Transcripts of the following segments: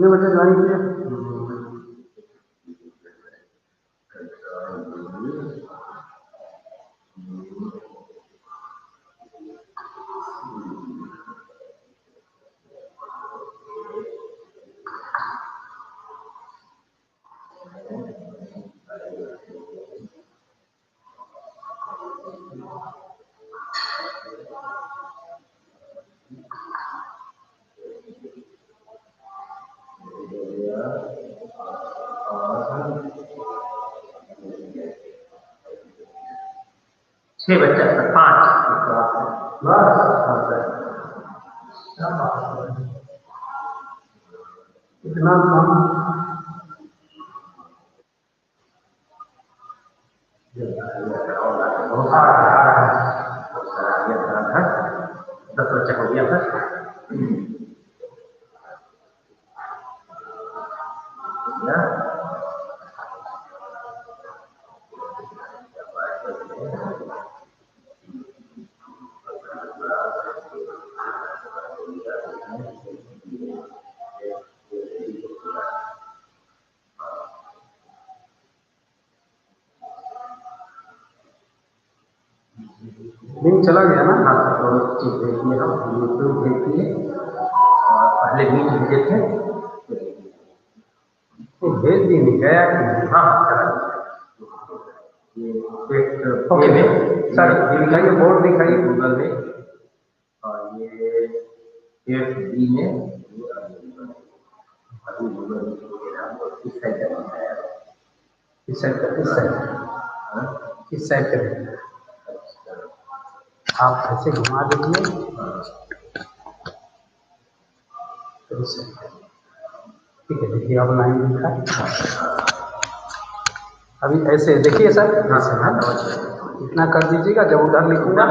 कितने बजे ज्वाइन किया? छह बच्चा था, 5 इतना कम? बहुत सारा 10 बच्चा हो गया था। लिंक चला गया ना? हाँ, दोनों चीज भेज दिए हम, यूट्यूब भेज दिए और पहले मीट भेजे थे तो भेज दी नहीं गया कि नहीं? हाँ चला गया। ये ओके सर दिखाइए, बोर्ड दिखाइए गूगल में, और ये पेट बी में गूगल इस साइड का बनाया, इस साइड का, इस साइड, इस साइड का आप ऐसे घुमा दीजिए। ठीक है, देखिए अब लाइन दिखा। अभी ऐसे देखिए सर, ऐसे ना इतना कर दीजिएगा, जब उधर लिखूंगा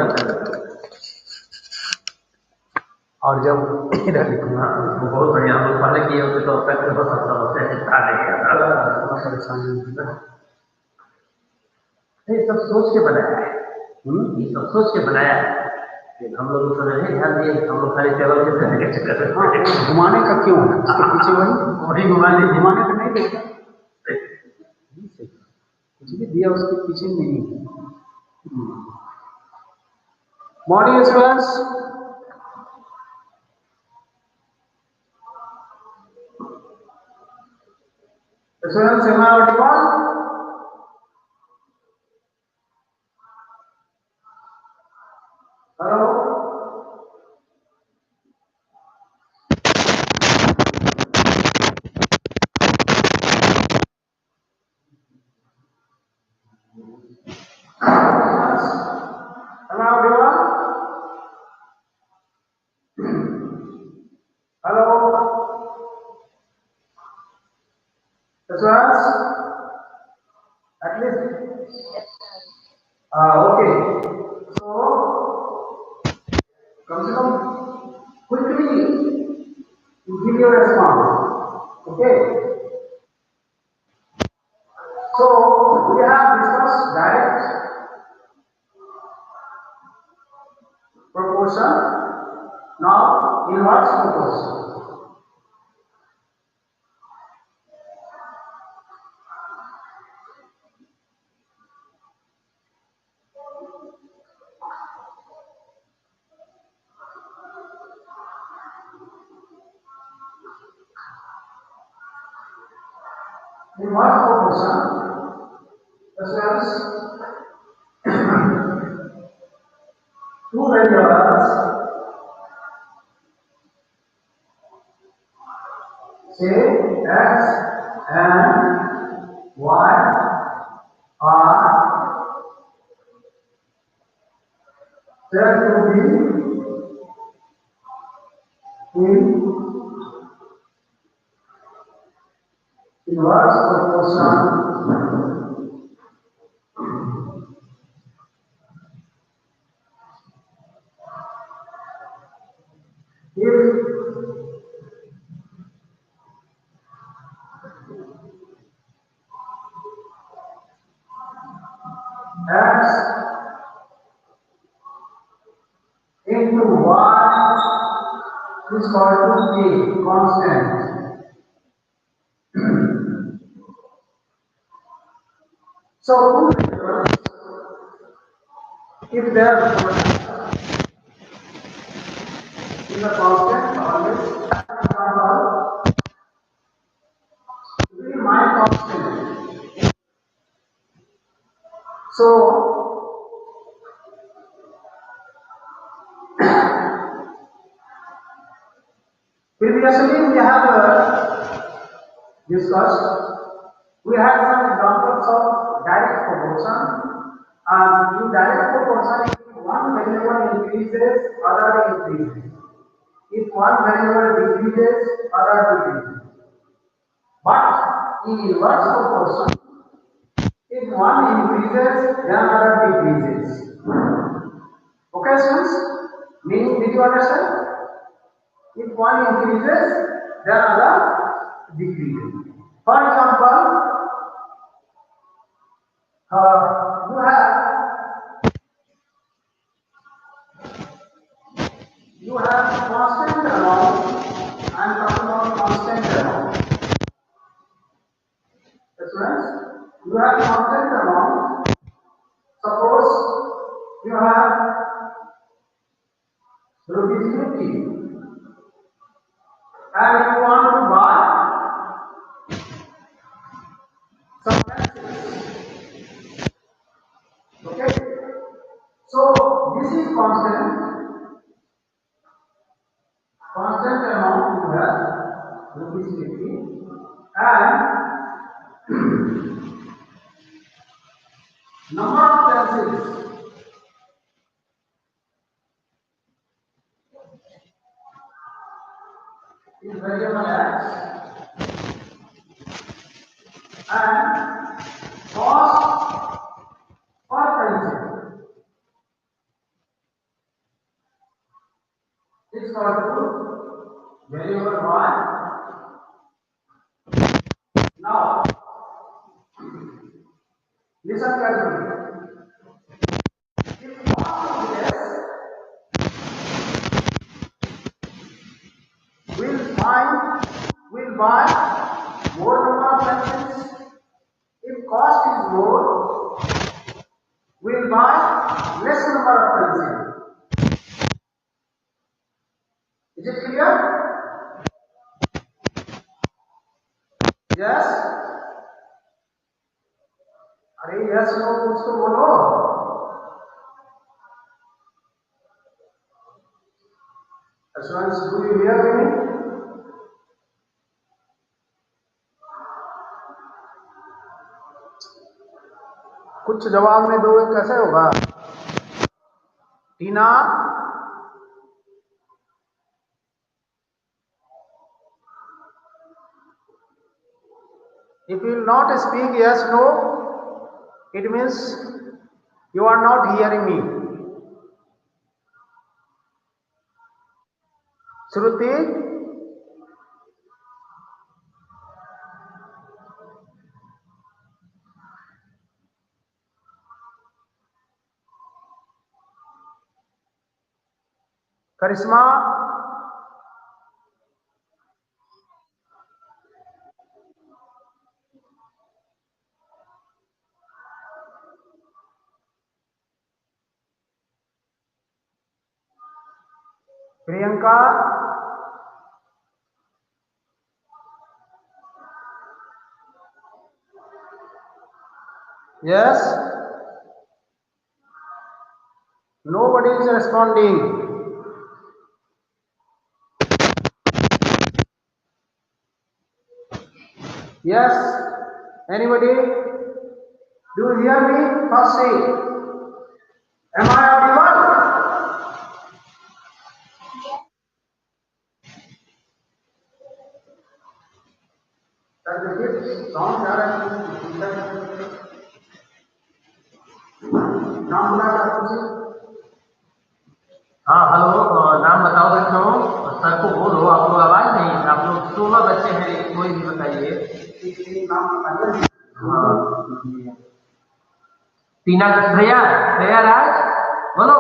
और जब इधर लिखूंगा वो बहुत बढ़िया। हम लोग पहले किए होते तो अब तक तो होते परेशानी। ये सब सोच के बनाया है, ये सब सोच के बनाया है। हम लोग उस समय नहीं ध्यान दिए, हम लोग खाली टेबल के चलने के चक्कर में। हाँ, घुमाने का क्यों है? इसके पीछे वही घुमाने का नहीं देगा, कुछ भी दिया उसके पीछे नहीं। Morning students, students am I audible? Hello? Am I audible? Hello? Students? At least? Okay. So, come to come quickly give your response. Okay? So, we have discussed direct proportion. Now, inverse proportion. Inverse proportion as two variables, say x and y, are said to be in inverse proportion if x into y is equal to k, constant. So two variables, if they are in the constant always will be my constant. So previously we have discussed, we had some examples of direct proportion, and in direct proportion if one variable increases other increases, if one variable decreases other decreases, but in inverse proportion if one increases then other decreases. Okay students, meaning did you understand? If one increases then other decreases. For example, you have constant amount. I am talking about constant amount. Students, you have constant amount. Suppose you have rupees 50 and you want to buy some pencils. Okay, so this is constant amount you have rupees 50 and number of pencils is variable x and cost per pencil is equal to variable y. Now listen carefully. If cost is less, will buy more number of pencils. If cost is low, will buy less number of pencils. Is it clear? Yes? अरे yes no कुछ तो बोलो. Students, do you hear me? कुछ जवाब में दोगे कैसे होगा? टीना, if you will not speak yes no, it means you are not hearing me. Shruti, Karisma, Priyanka, yes? Nobody is responding. Yes? Anybody? Do you hear me? First say, am I audible? Sound जा रहा है? नाम बुला कर पूछे. हाँ hello, नाम बताओ बच्चों. सर को बोलो, आप लोग आवाज नहीं. आप लोग 16 बच्चे हैं, कोई भी बताइए. नाम बताइए. हाँ, टीना श्रेया, श्रेया राज बोलो.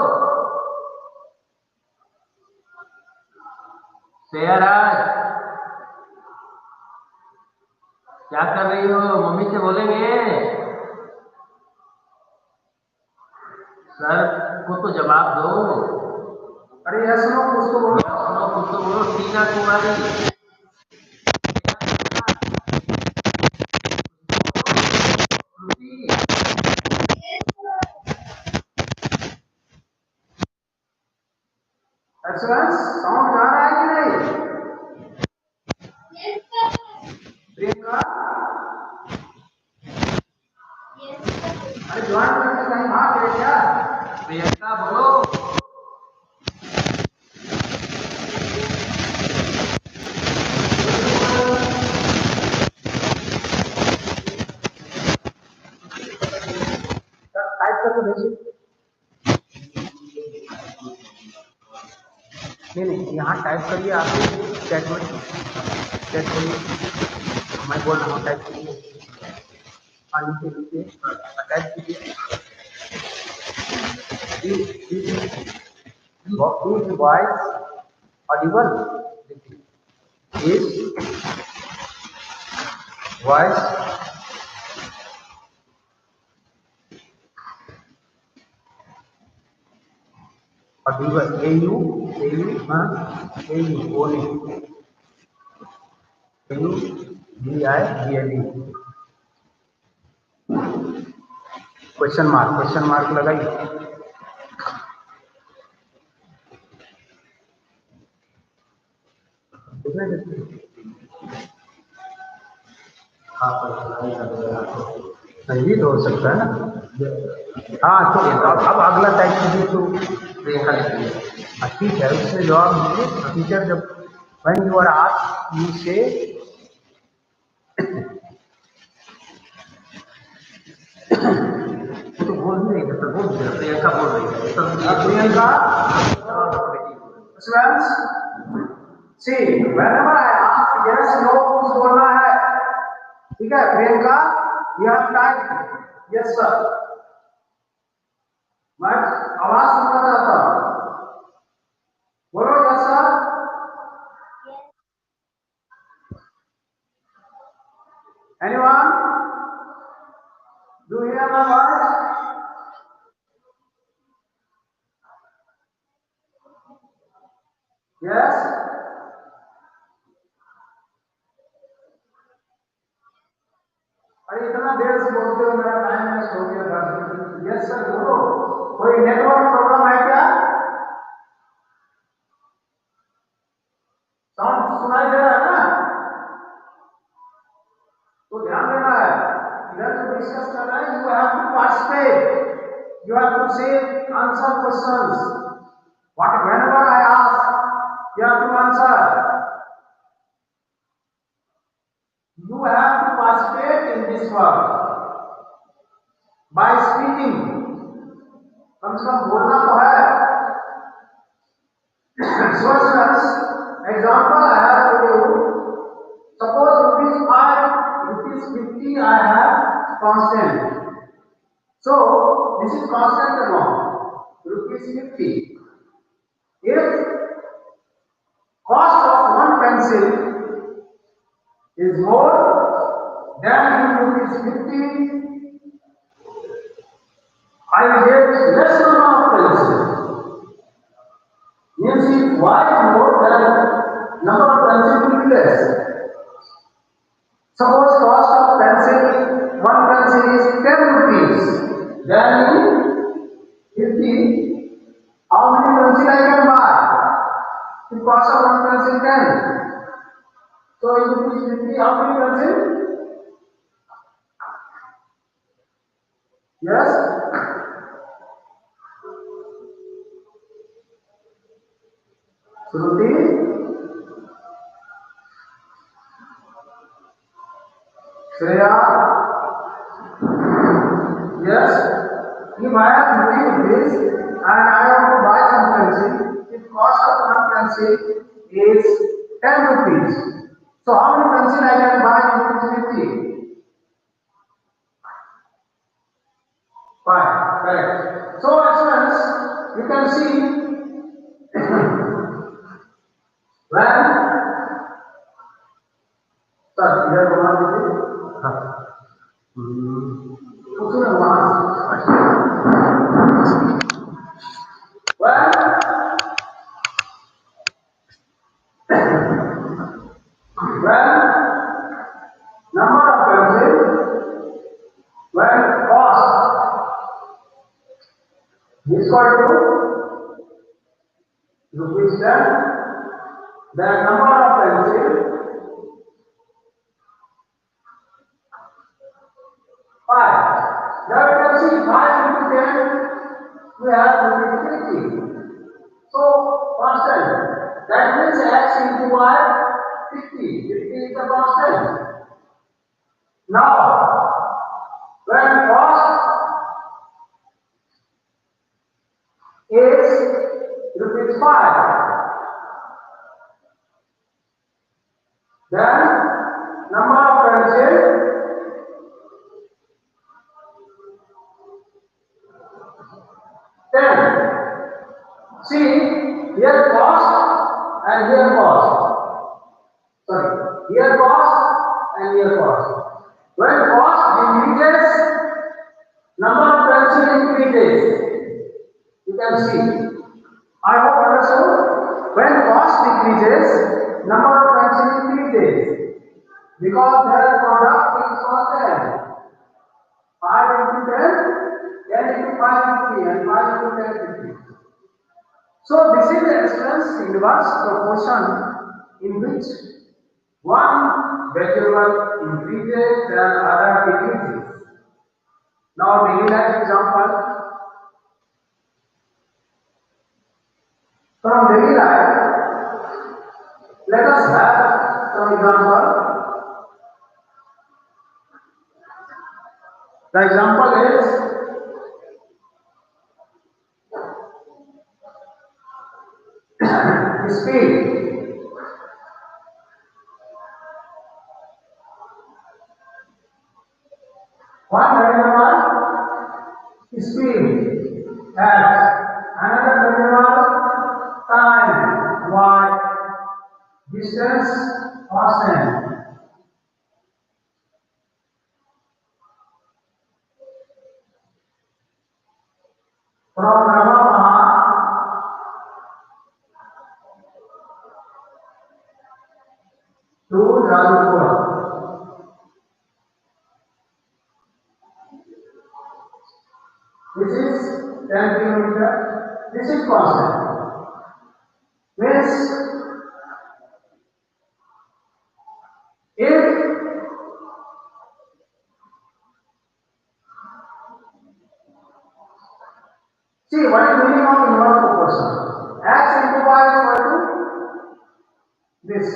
श्रेया राज क्या कर रही हो? मम्मी से बोलेंगे. सर को तो जवाब दो। अरे यस नो कुछ तो बोलो। सुनो कुछ तो बोलो। टीना कुमारी। एक्सलेंस साउंड आ रहा है कि नहीं? प्रियंका अरे ज्वाइन करके कहीं भाग गए क्या? प्रियंका बोलो। टाइप करके भेजिए। नहीं यहाँ टाइप करिए आप चैट में। चैट करिए। मैं बोल रहा हूँ टाइप करिए। हाँ नीचे नीचे टाइप कीजिए। Is voice audible? Is voice audible? हाँ only AUDIBLE क्वेश्चन मार्क लगाइए। संगीत हो सकता है ना। हाँ तो अब अगला टाइप कीजिए तो प्रियंका लिखिए। ठीक है उसमें जवाब दीजिए। टीचर जब when you are asked you say तो बोल ही नहीं सकता। बोल दिया। प्रियंका बोल रही है। सब Priyanka students see whenever I ask yes no कुछ बोलना है। ठीक है Priyanka you have typed yes sir। मैं आवाज सुनना चाहता हूँ। बोलो yes sir। Anyone? Do you hear my voice? Yes? अरे इतना देर से बोलते हो मेरा टाइम वेस्ट हो गया। यस सर बोलो। कोई नेटवर्क प्रॉब्लम है क्या? साउंड सुनाई दे रहा है ना? तो ध्यान देना है। इधर जो डिस्कस कर रहे हैं you have to participate. You have to say answer questions. What whenever I ask you have to answer. You have to participate in this work by speaking. कम से कम बोलना तो है। So students, example I have for you. Suppose ₹5, ₹50 I have constant. So this is constant amount, ₹50. If cost of one pencil is more than ₹50, I will get less number of pencils. Means if y is more than number of pencils will be less. Suppose cost of pencil, one pencil is ₹10. Then in 50, how many pencil I can buy? If cost of one pencil 10. So in rupees 50, how many pencil? Yes? Shruti? Shreya? Yes? If I have ₹50 and I want to buy some pencil, if cost of one pencil is ₹10. So how many pencil I can buy in ₹50? 5. Correct. So students, you can see when sir इधर बना दीजिए। हाँ उसमें वहां when cost is equal to rupees 10, the number of pencil 5. Now you can see 5 into 10, we have rupees 50. So constant. That means x into y 50. 50 is the constant. Now when cost is rupees 5, then number of pencil 10. See, here cost and here cost. Sorry, here cost and here cost. When cost decreases, number of pencil increases. You can see. I hope understood. When cost decreases, number of pencil increases because their product is constant. 5 into 10, 10 into 5 50, and 5 into 10 50. So this is the expense inverse proportion in which one variable increases and other decreases. Now daily life example. From daily life, let us have some example. The example is speed. One variable speed x, another variable time y, distance constant. From Navama to Jadupur, this is 10 kilometer. This is constant. Means if see what is meaning of inverse proportion? X into y is equal to this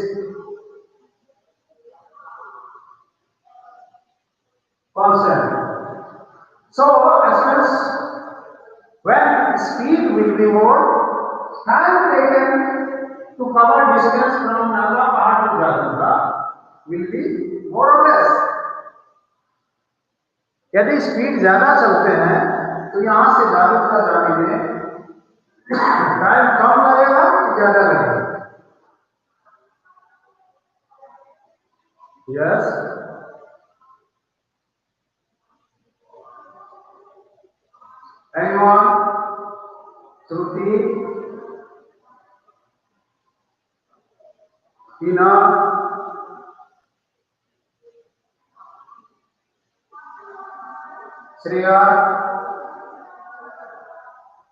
constant. So as well as when speed will be more, time taken to cover distance from Nagapahar to Jadupur will be more or less. यदि speed ज्यादा चलते हैं तो यहां से जादूपुर जाने में time कम लगेगा ज्यादा लगेगा? यस, एनीवन, श्रुति, टीना, श्रेया,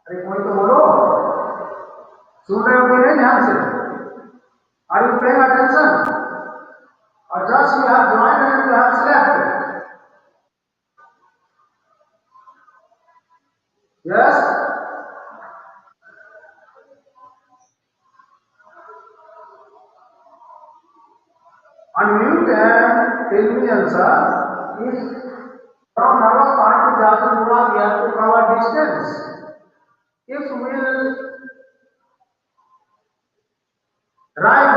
अरे कोई तो बोलो, सुन रहे हो कि नहीं ध्यान से? Are you paying attention? और just you have joined and you have slept? Yes, unmute and tell me answer. If from Nagapahar to Jadupur we have to cover distance, if we will ride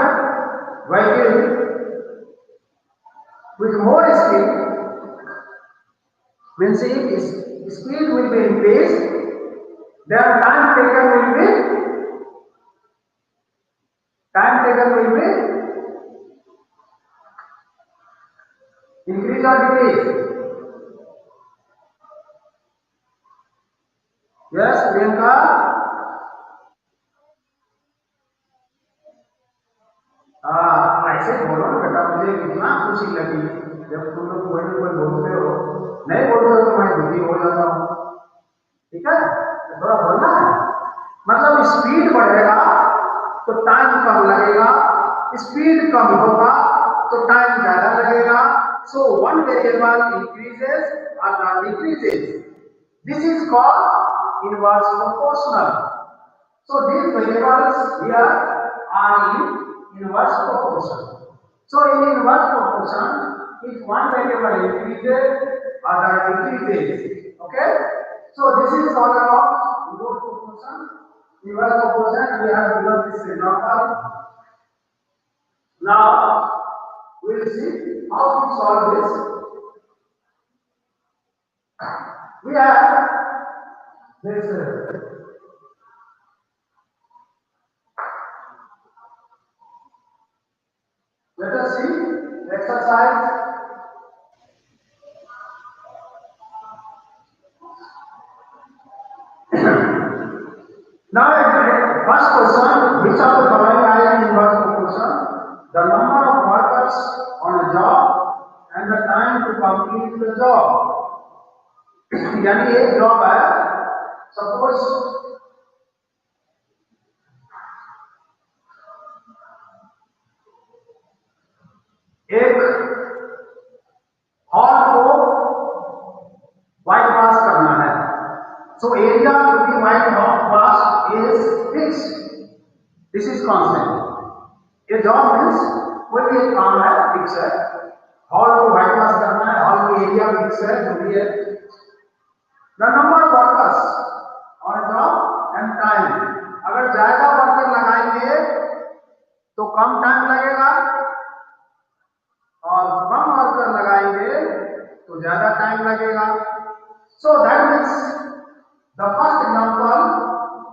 vehicle with more speed, means if speed will be increased, then time taken will be increase or decrease? Yes, Priyanka. ऐसे बोलो ना बेटा, मुझे कितना खुशी लगी जब तुम लोग कोई बोलते हो, नहीं बोलते हो लेता हूं, ठीक है, तो थोड़ा बोलना है। मतलब स्पीड बढ़ेगा तो टाइम कम लगेगा, स्पीड कम होगा तो टाइम ज्यादा लगेगा। सो वन वेरिएबल इंक्रीजेस और decreases, this is called inverse proportional. So these variables here are in inverse proportion. So in inverse proportion, if one variable increases, other decreases. Okay? So this is all about inverse proportion. Inverse proportion, we have given this example. Now we will see how to solve this. We have this. Let us see exercise. Now, first question, which of the following are in inverse proportion? The number of workers on a job and the time to complete the job. यानी एक job है, suppose एक hall को white wash करना है। So area to be white wash is fix, this is constant. ये job means कोई भी एक काम है, फिक्स है। हॉल को व्हाइट वॉश करना है, हॉल की एरिया फिक्स है, जो भी है। द नंबर ऑफ वर्कर्स और जॉब एंड टाइम, अगर ज्यादा वर्कर लगाएंगे तो कम टाइम लगेगा, और कम वर्कर लगाएंगे तो ज्यादा टाइम लगेगा। So that means the first example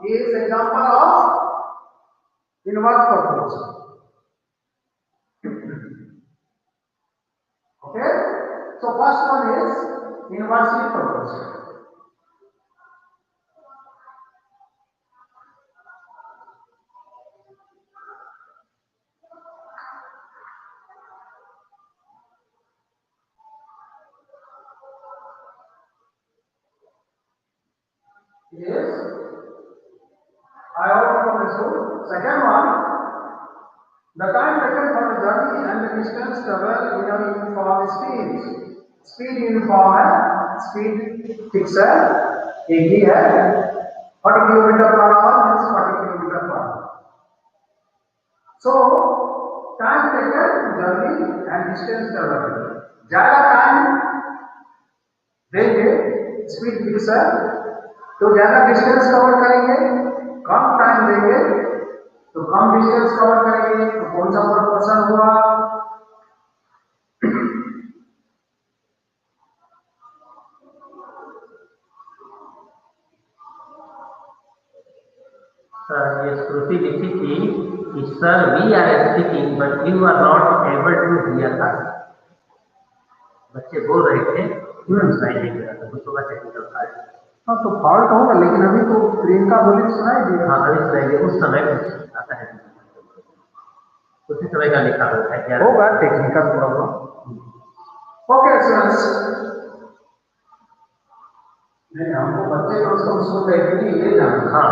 is example of inverse proportion. Okay, so first one is inversely proportion. Yes, I hope you understood. Second one, the time taken for the journey and the distance traveled in a uniform speed. Speed uniform है, speed fix है, एक ही है, 40 kilometre per hour means 40 kilometre per hour. So time taken journey and distance traveled, ज्यादा time देंगे, speed fix है तो ज्यादा distance cover करेंगे, कम टाइम देंगे तो कम डिस्टेंस कवर करेंगे। तो कौन सा प्रोपोर्शन हुआ? सर ये श्रुति लिखी थी कि sir we are speaking but you are not able to hear us. बच्चे बोल रहे थे, सुनाई नहीं दे रहा था, दूसरों का टेक्निकल फॉल्ट। हाँ तो फॉल्ट होगा, लेकिन अभी तो प्रियंका बोली सुनाई दिया। हाँ अभी सुनाई दिया, उस समय कुछ आता है, उसी समय का लिखा होता है क्या होगा टेक्निकल प्रॉब्लम। ओके स्टूडेंट्स, नहीं हमको बच्चे कम से कम सुन रहे थे कि ये जान। हाँ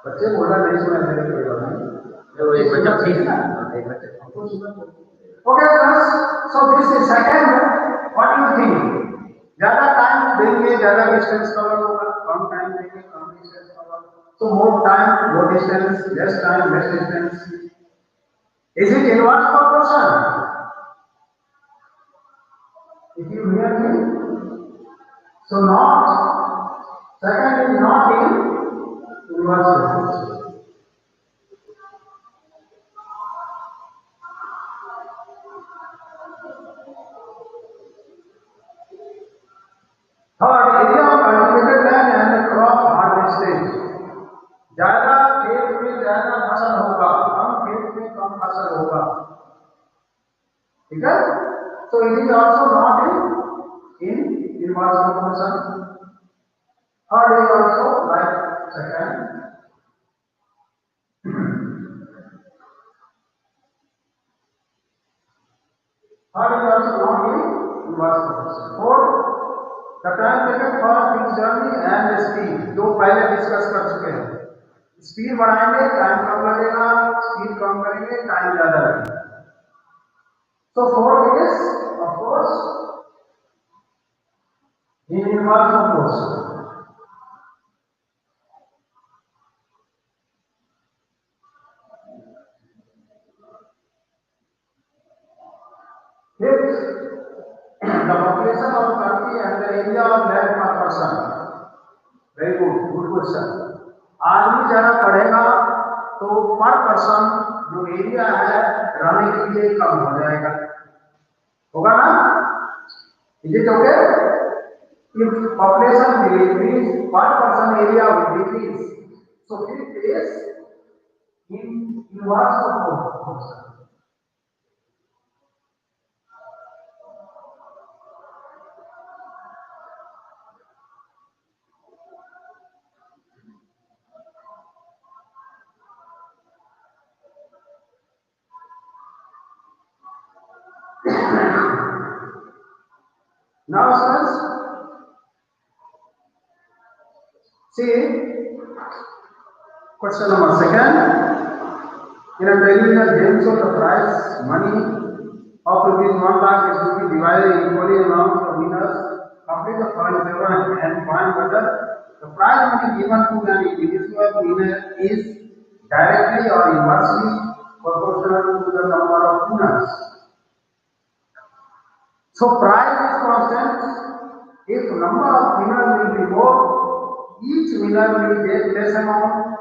बच्चे बोला नहीं सुना देने कोई बात नहीं, वो एक बच्चा ठीक है, एक बच्चा। Okay students, so this is second, what do you think? ज्यादा टाइम देंगे ज्यादा डिस्टेंस कवर होगा, कम टाइम देंगे कम distance cover. So more time more distance, less time less distance. Is it inverse proportion? If you hear me, so not, second is not in inverse proportion. Third, area of cultivated land and the crop harvested. ज्यादा खेत में ज्यादा फसल होगा, कम खेत में कम फसल होगा, ठीक है? So it is also not in inverse proportion. Third is also like second. Third is also not in inverse proportion. Fourth, the time taken for this journey and speed, जो पहले डिस्कस कर चुके हैं। स्पीड बढ़ाएंगे time कम लगेगा, speed कम करेंगे time ज्यादा लगेगा। So 4 is of course in inverse proportion. If the population of country and the area of land per person, very good question. आदमी ज्यादा पढ़ेगा तो पर पर्सन जो एरिया है रहने के लिए कम हो जाएगा, होगा ना? Is it okay? If population will increase, per person area will decrease. So it is in inverse proportion. Now, students, see question number second. In a television game show, the prize money of rupees 1 lakh is to be divided equally among the winners. Complete the following table and find whether the prize money given to an individual winner is directly or inversely proportional to the number of winners. So price is constant. If number of winners will be more, each winner will get less amount.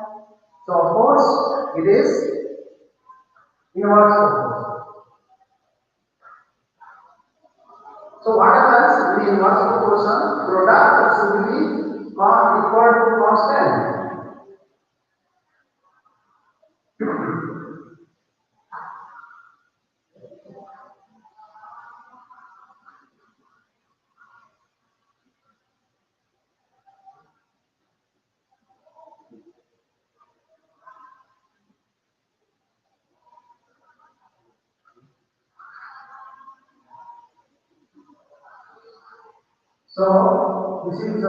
So of course it is inverse proportion. So what happens in the inverse proportion? Product should be equal to constant. So this is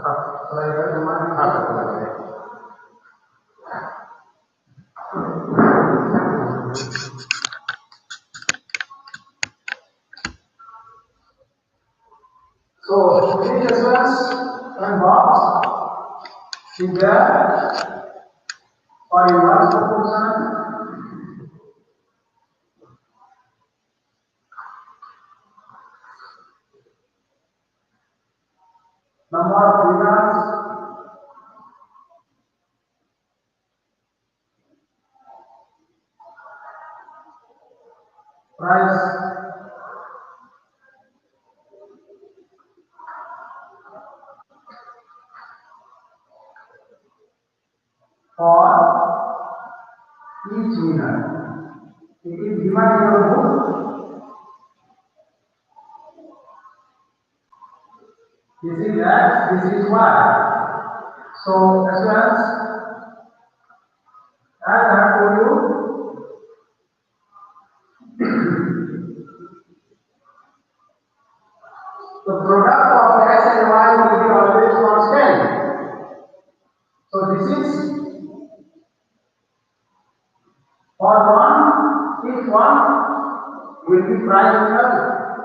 subscriber So three results and box in there for inverse proportion. Number of winners, price, for each winner. It is given in your book. This is X, this is Y. So students, as I have told you, the product of X and Y will be always constant. So this is for one, if one will be price winner,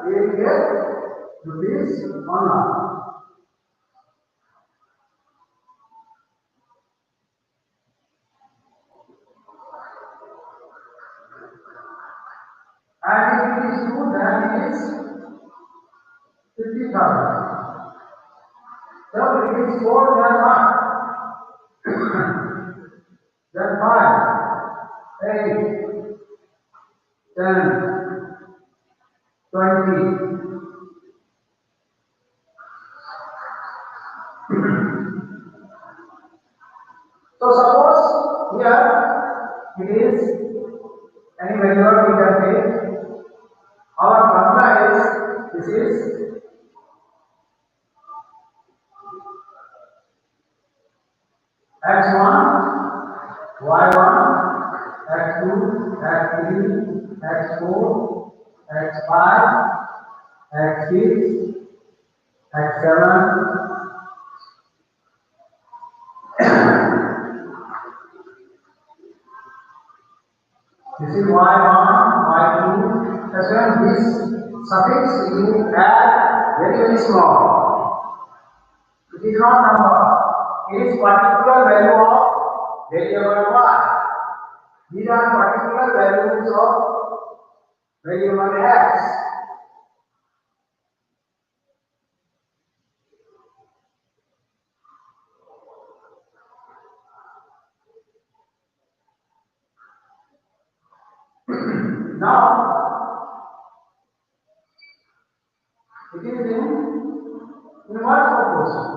they will get rupees 1 lakh. And if it is two, then it is 50,000. So it is 4, then 1. Then 5, 8, 10, 20. So suppose here it is any value we can take. Our formula is this is x1, y1, x2, x3, x4, x5, x6, x7. This is y1, y2. That's when this suffix you add very small. It is not number. It is particular value of variable y. These are particular values of variable x. Now, it is in inverse proportion.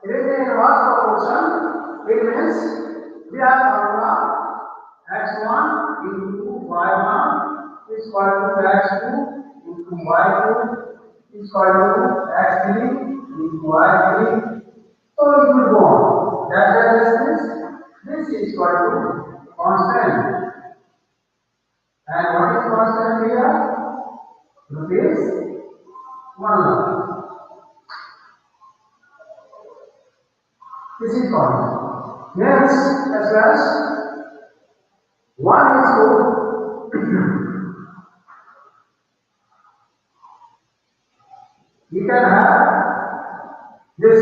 It is in inverse proportion. It means we have formula x1 into y1 is equal to x2 into y2 is equal to x3 into y3. So it will go on. That's the distance. This is equal to constant. And what is constant here? Rupees 1 lakh. This is constant. Next, as 1 is good. We can have this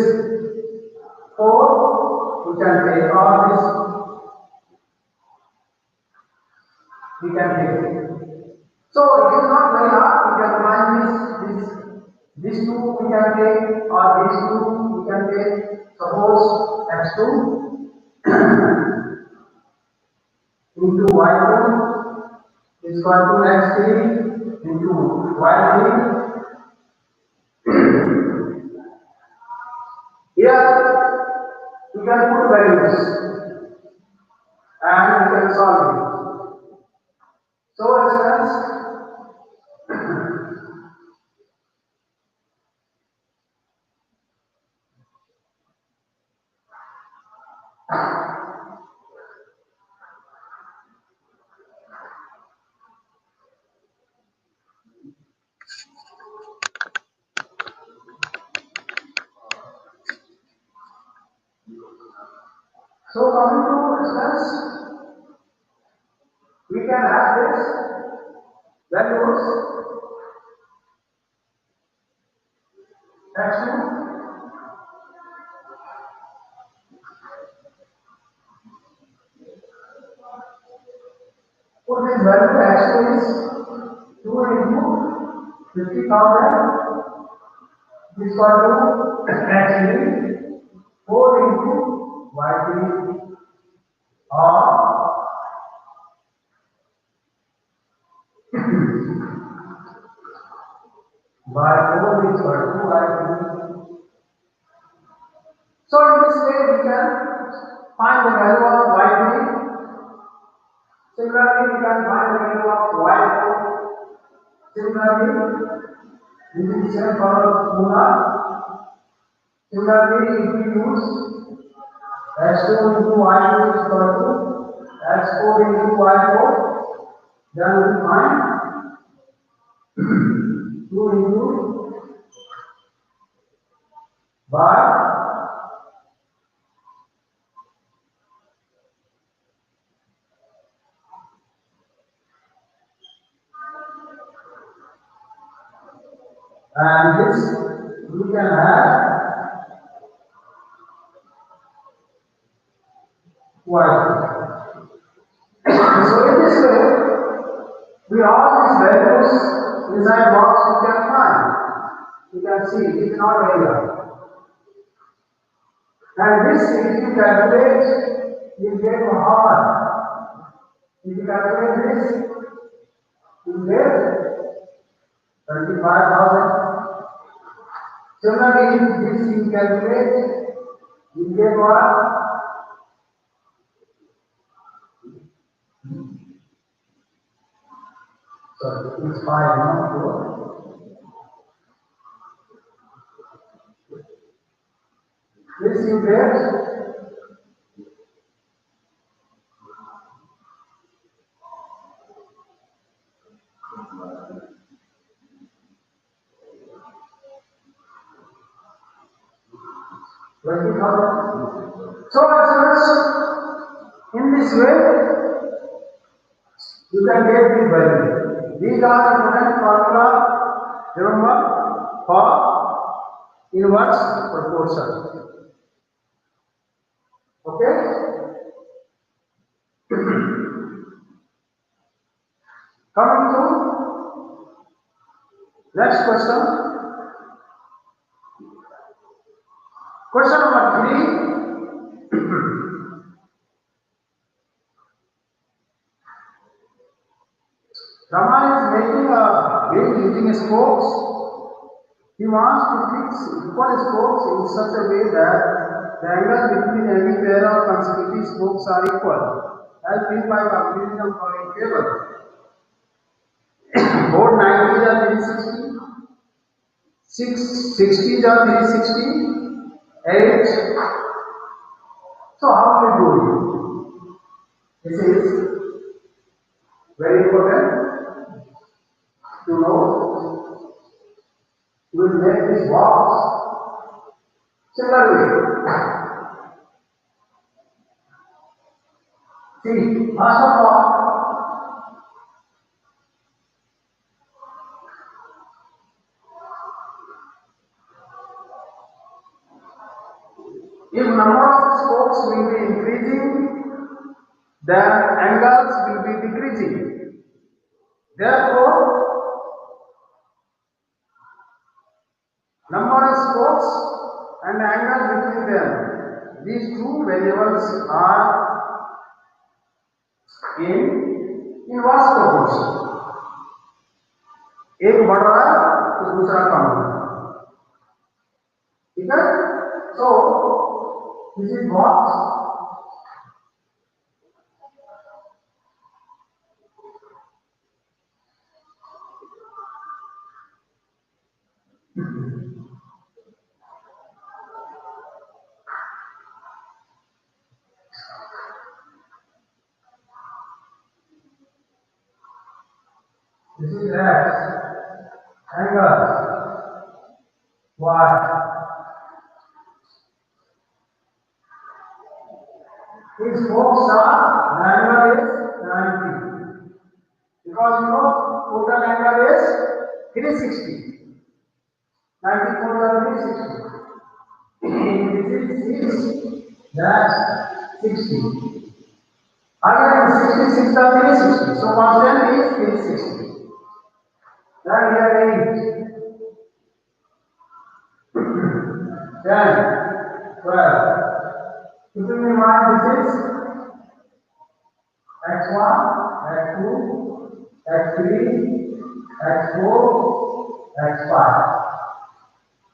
4, we can take all this, we can take. So it is not very hard, we can find this 2 we can take, or these 2 we can take. Suppose x2 into y2 is equal to x3 into y3. Here we can put values and we can solve it. So as so coming to instance, we can have this values x2 put this value x2 is 2 into 50,000 is equal to x3 4 into y3 or y4 is equal to y3. So in this way we can find the value of y3. Similarly, we can find the value of y4. Similarly, using the same formula. Similarly, if we use x2 into y2 is equal to x4 into y4, then we find 2 into y, and this we can have y. So in this way, we all these values inside box we can find. You can see it is not very hard. And this if you calculate, you get how much? If you calculate this, you get 25,000. Similarly, this you calculate, you get what? So it's 5, not 4. This you get 20,000. So as in this way, you can get this value. These are important formula, remember, for inverse proportion. Okay? Coming to next question. Question number 3. Rama is making a wheel using spokes. He wants to fix equal spokes in such a way that the angle between any pair of consecutive spokes are equal, as seen by calculating the following table. Both 90s are 360, 660s are 360, 8. So how do we do it? This is very important to know. We will make this box similarly. See, first of all, if number of spokes will be increasing, then angles will be decreasing. Therefore, number of spokes and angle between them, these two variables are in inverse proportion. एक बढ़ रहा है तो दूसरा कम हो रहा है. ठीक है? So this is box. This is X, angle Y. These spokes are, the angle is 90. Because you know, total angle is 360. 94 is 360. This is 6, that's 60. Again, 66 are 360. So constant is 360. Then here 8, 10, 12. Keeping in mind this is x1, x2, x3, x4, x5,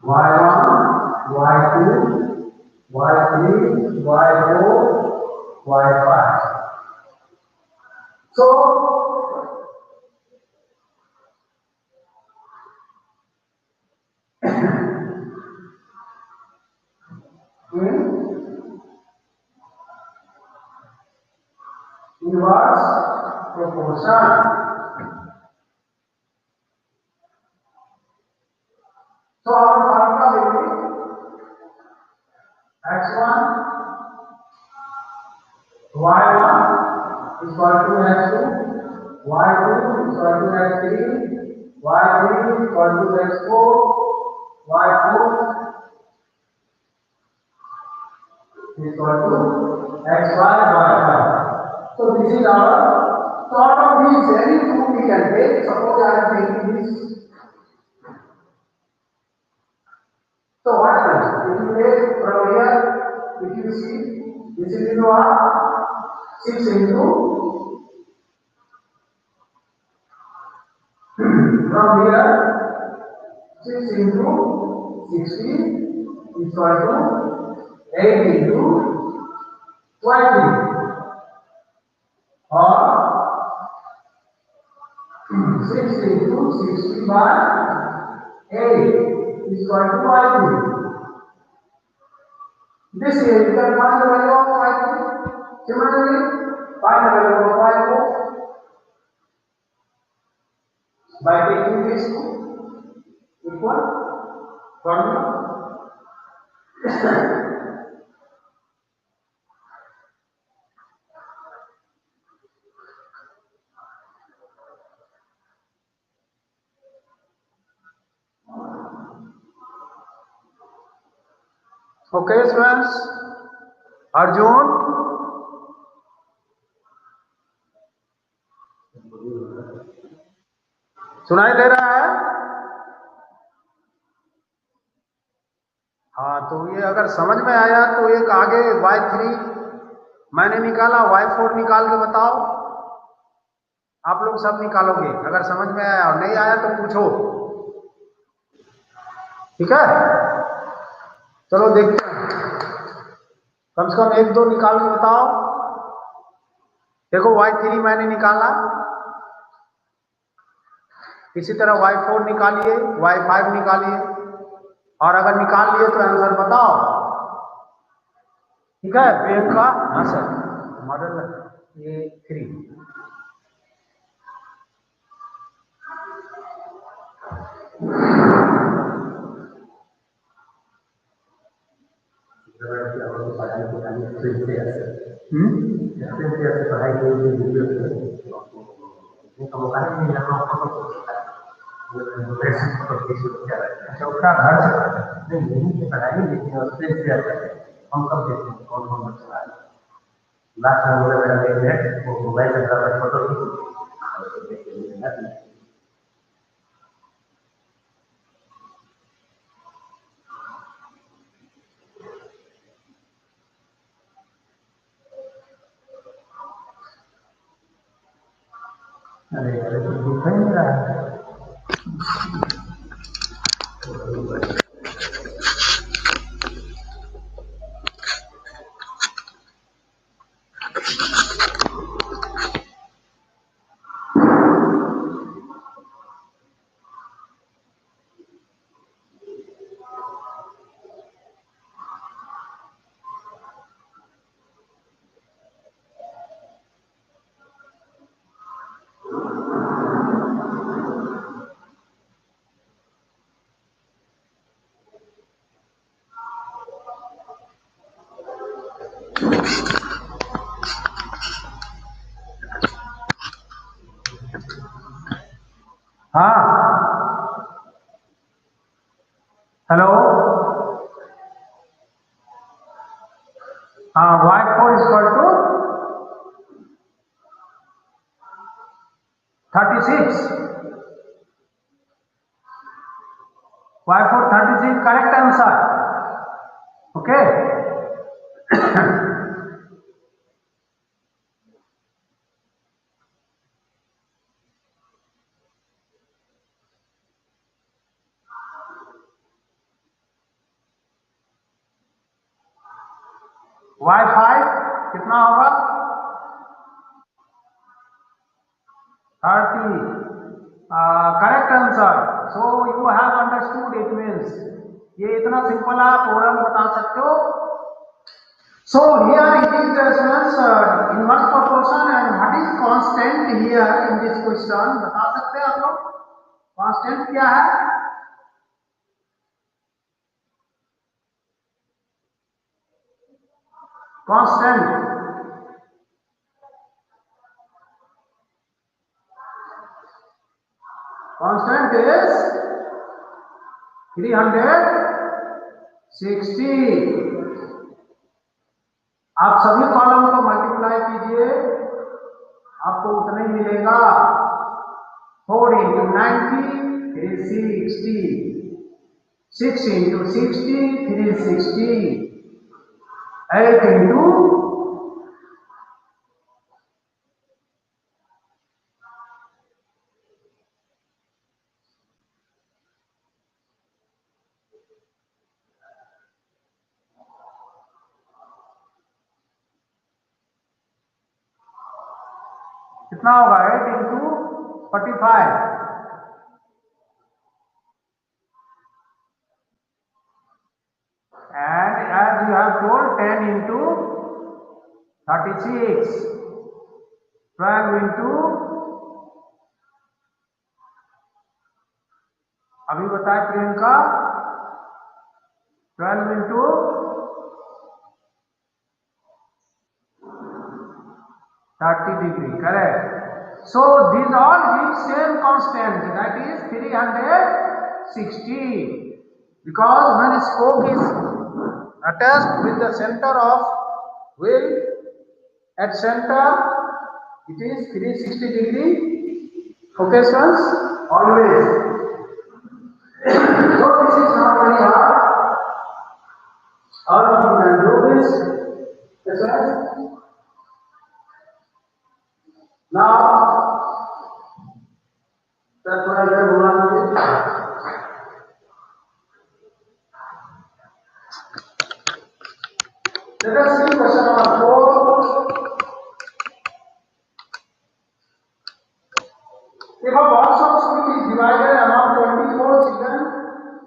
y1, y2, y3, y4, y5. So, inverse proportion. So our formula will be x1, y1 is equal to x2, y2 is equal to x3, y3 is equal to x4, y4 is equal to x5, y5. So this is our, so out of these any two we can take. Suppose I am taking this. So what happens? If you take from here, if you see, this is into our 6 into from here 6 into 60 equal to 8 into 20 or 6 into 60 by 8 equal to y3. This way you can find the value of y3. Similarly, find the value of y4 by taking this two equal formula. Okay, students. Arjun, सुनाई दे रहा है? हाँ, तो ये अगर समझ में आया तो एक आगे y3 मैंने निकाला, y4 निकाल के बताओ। आप लोग सब निकालोगे, अगर समझ में आया और नहीं आया तो पूछो, ठीक है? चलो देखते हैं, कम से कम एक दो निकाल के बताओ। देखो y3 मैंने निकाला, इसी तरह y4 निकालिए, y5 निकालिए, और अगर निकाल लिए तो आंसर बताओ, ठीक है? प्रियंका, हाँ सर, मॉडल A3 पढ़ाई के खाली पढ़ाई के लिए वीडियो का मौका नहीं मिला तो अच्छा उसका घर से नहीं यहीं से पढ़ाई लेकिन उससे शेयर करते हम कब देखते हैं कौन कौन बच्चा है लास्ट में बोला मेरा एक है वो मोबाइल में फोटो खींच अरे अरे तो दिख ही नहीं रहा है हाँ, हेलो, हाँ, y4 equal to 36, y4 36 correct answer, okay? y5 कितना होगा? 30, correct answer. So you have understood, it means ये इतना सिंपल आप ओरल बता सकते हो। So here it is students inverse proportion and what is constant here in this question, बता सकते हैं आप लोग? कांस्टेंट क्या है? Constant constant is 360। आप सभी कॉलम को मल्टीप्लाई कीजिए, आपको उतना ही मिलेगा। 4 into 90 360, 6 into 60 360, 8 into कितना होगा 8 into 45 and as you have told 10 into 36 12 into अभी बताए Priyanka 12 into 30 degree, correct. So these all give same constant, that is 360, because when a spoke is attached with the center of wheel at center, it is 360 degree. Okay, friends, always. So this is not very hard. All of you can do this. Yes, friends. Now, that's what I want to do. Let us see question number 4. If a box of sweet is divided among 24 children,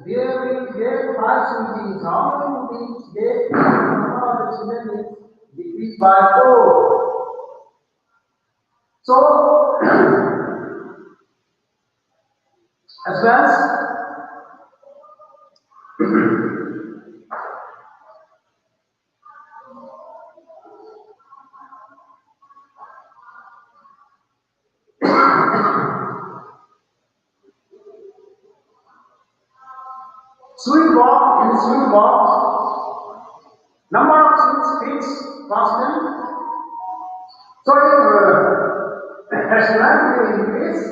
they will get 5 sweeties. How many sweeties get? The number of the children is decreased by 4. So, as well as sweet box, in sweet box, number of sweets fixed constant. So if exponent will increase,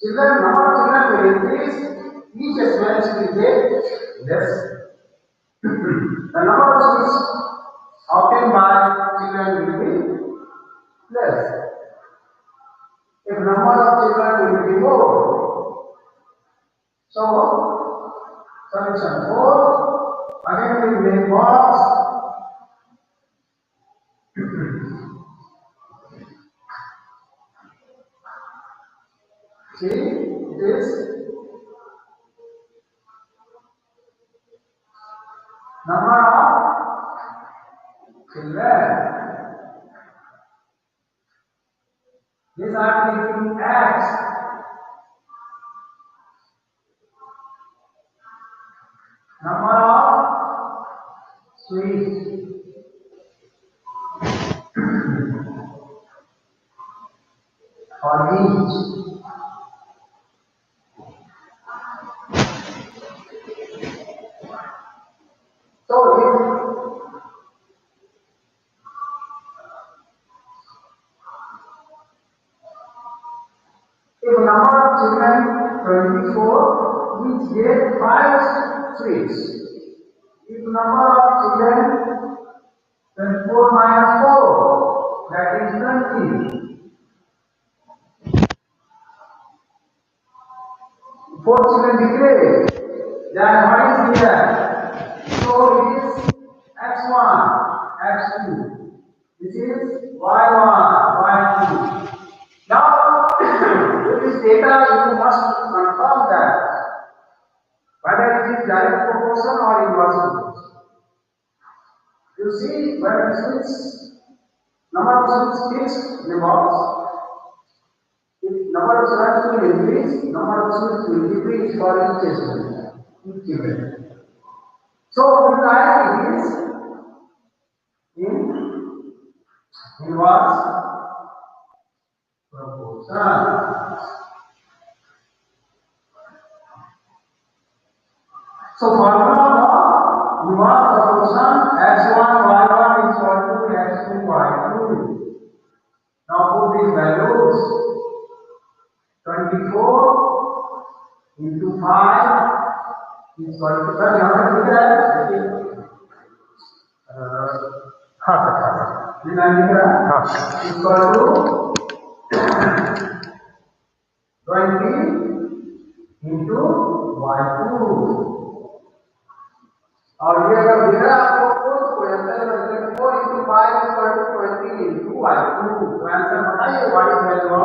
number of children will increase, each exponent will get less. The number of sweets obtained by children will be less. If number of children will be more, so solution 4, again we make box. See, it is number of children. These are taking X. Number of sweets. For each. So if number of children 24, each get 5 sweets. If number of children 24 minus 4, that is 20. 4 children decrease. Then what is here? So it is x1, x2. This is y1, y2. Now, with this data, you must confirm that whether it is direct proportion or inverse proportion. You see, when it is number of students fixed in the box, if number of students will increase, number of students will decrease for each student, each event. So, we write it is in inverse proportion. So formula of inverse proportion x1 y1 is equal to x2 y2. Now put these values 24 into 5 is equal to sir यहाँ पे लिख रहा है देखिए हाँ sir हाँ ये line लिख रहा है हाँ equal to 20 into y2 और ये अगर दिख रहा है आपको तो कोई answer 4 into 5 is equal to 20 into y2 तो आंसर बताइए व्हाट इज वैल्यू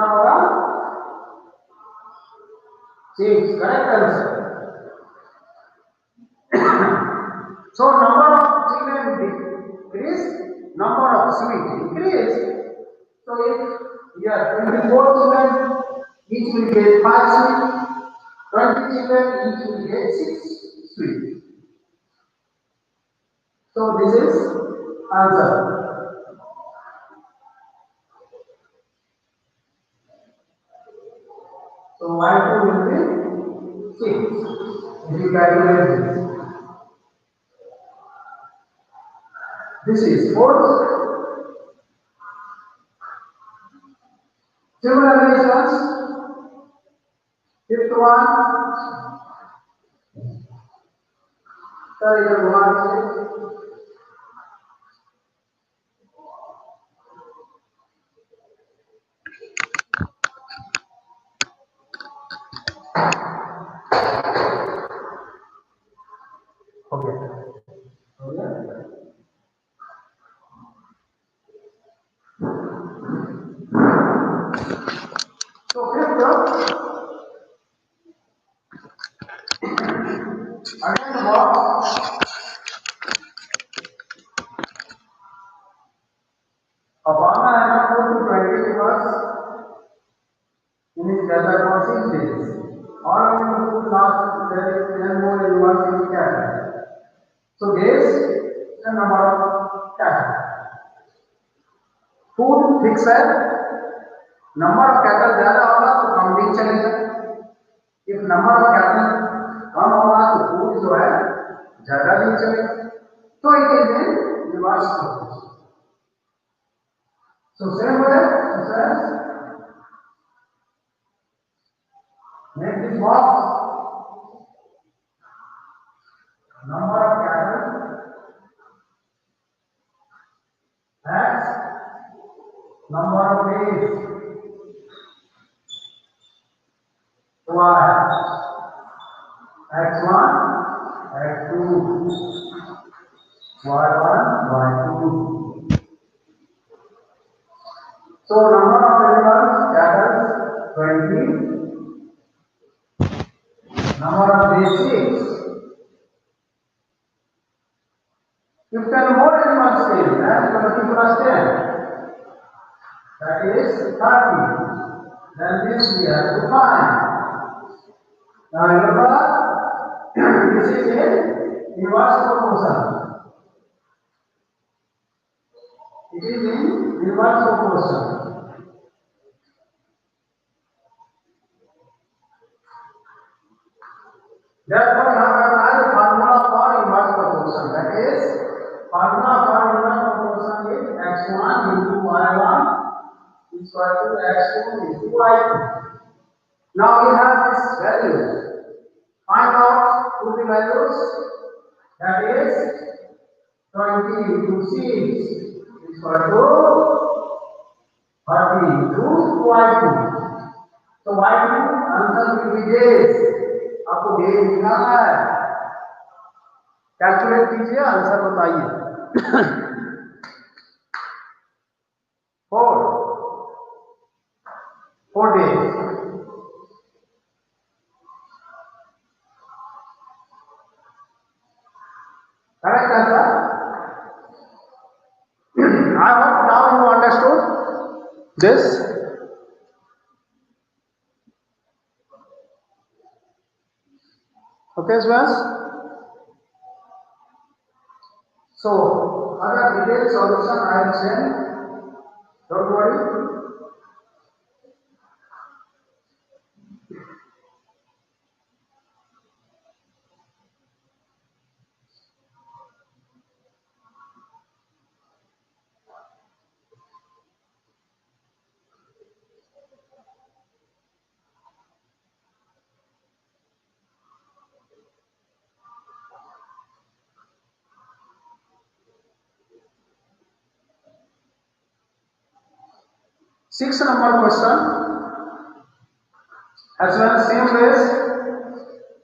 कितना होगा 6 correct answer so number of children decrease number of sweet increase so if here 24 children each will get 5 sweet 20 children each will get 6 sweet so this is answer so y2 will be 6 if you calculate this is 4 similar relations fifth one sorry the one okay so fifth again about a farmer has to 20 acres in his gather for 6 days. All of them put last there is 10 more animals in cattle. So days the number of cattle. Food fixed है number of cattle ज़्यादा होगा तो कम दिन चलेगा. If number of cattle कम होगा तो food जो है ज़्यादा दिन चलेगा. So it is in reverse process. So same way, make this box number of cattle x number of days y x1 x2 y1 y2 so number of animals cattle 20 number of days 6 if 10 more animals stay then 20 plus 10 that is 30 then this we have to find now remember this is a inverse proportion it is in inverse proportion therefore we have applied the formula for inverse proportion that is formula for inverse proportion is x1 into y1 is equal to x2 into y2 now we have this value find out two the values that is 20 into 6 is equal to 30 into y2 so y2 answer will be days आपको days निकालना है calculate कीजिए answer बताइए 4 days correct answer I hope now you understood this okay students so other detailed solution I will send don't worry 6 number question as well same ways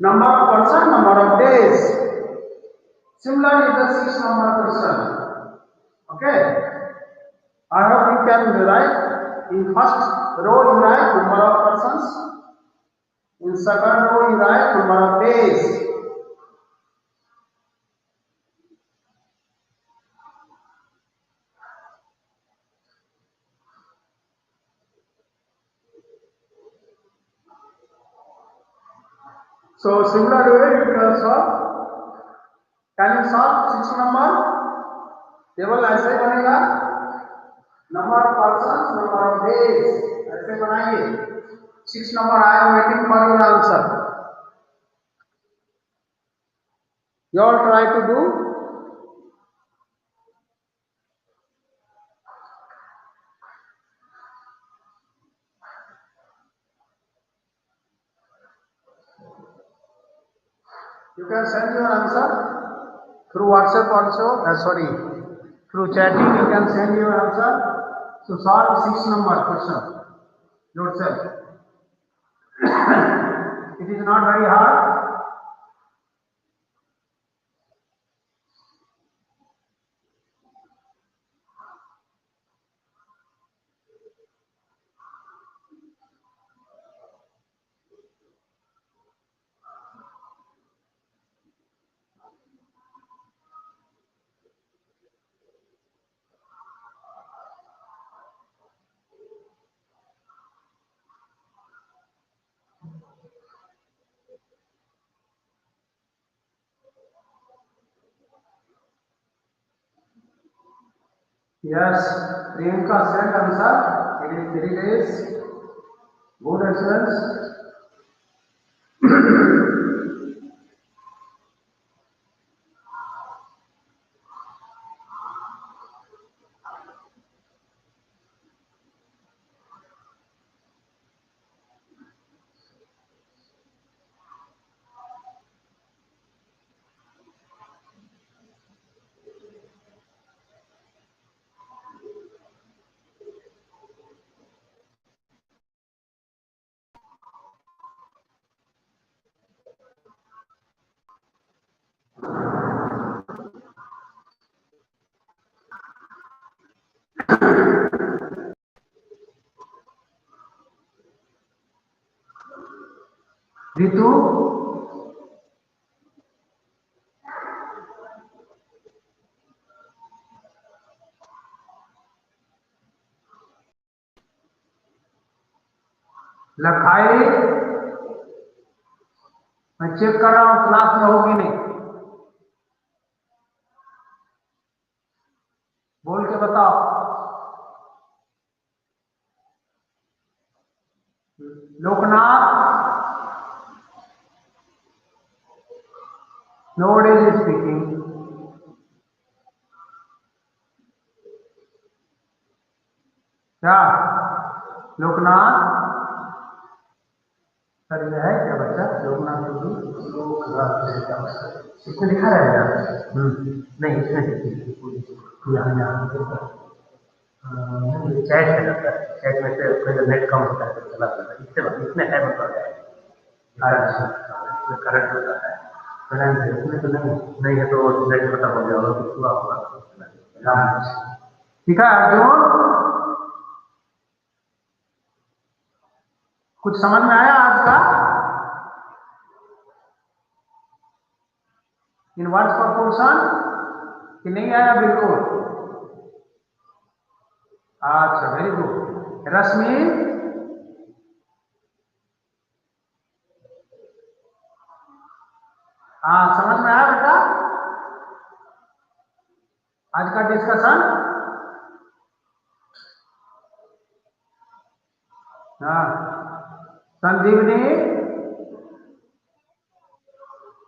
number of person number of days similarly the 6 number question okay I hope you can write In first row you write number of persons. In second row you write number of days. So similar way you can solve. Can you solve 6 number? Table ऐसे बनेगा, number of person, number of days, ऐसे बनाइए. 6 number I am waiting for your answer. You all try to do. You can send your answer through WhatsApp also. Sorry, through chatting you can send your answer. So solve 6 number question yourself. It is not very hard. Yes, Priyanka sent answer. It is 3 days. Good answers. Ritu, लखाई, मैं check कर रहा हूँ class में होगी नहीं, बोल के बताओ. Loknath, nobody is speaking. क्या लोकनाथ सर ये है क्या बच्चा? लोकनाथ इसमें लिखा रहेगा. नहीं इसमें यहाँ चैट है लगता है. चैट में से नेट कम होता है तो चला जाता है. इसमें है मतलब इसमें करंट होता है. करंट है इसमें तो नहीं है तो नेट खत्म हो गया होगा तो पूरा होगा. ठीक है अर्जुन, कुछ समझ में आया आज का? इनवर्स प्रोपोर्शन कि नहीं आया? बिल्कुल. अच्छा वेरी गुड. रश्मि, हाँ समझ में आया बेटा आज का डिस्कशन? हाँ संजीवनी,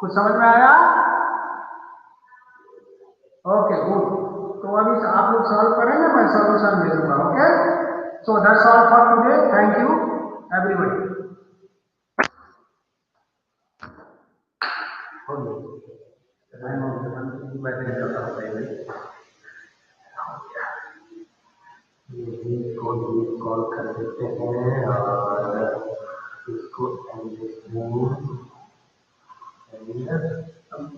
कुछ समझ में आया? Okay good. तो अभी आप लोग सॉल्व करेंगे, मैं सॉल्यूशन दे दूंगा. Okay, so that's all for today. Thank you everybody. Call कर देते हैं और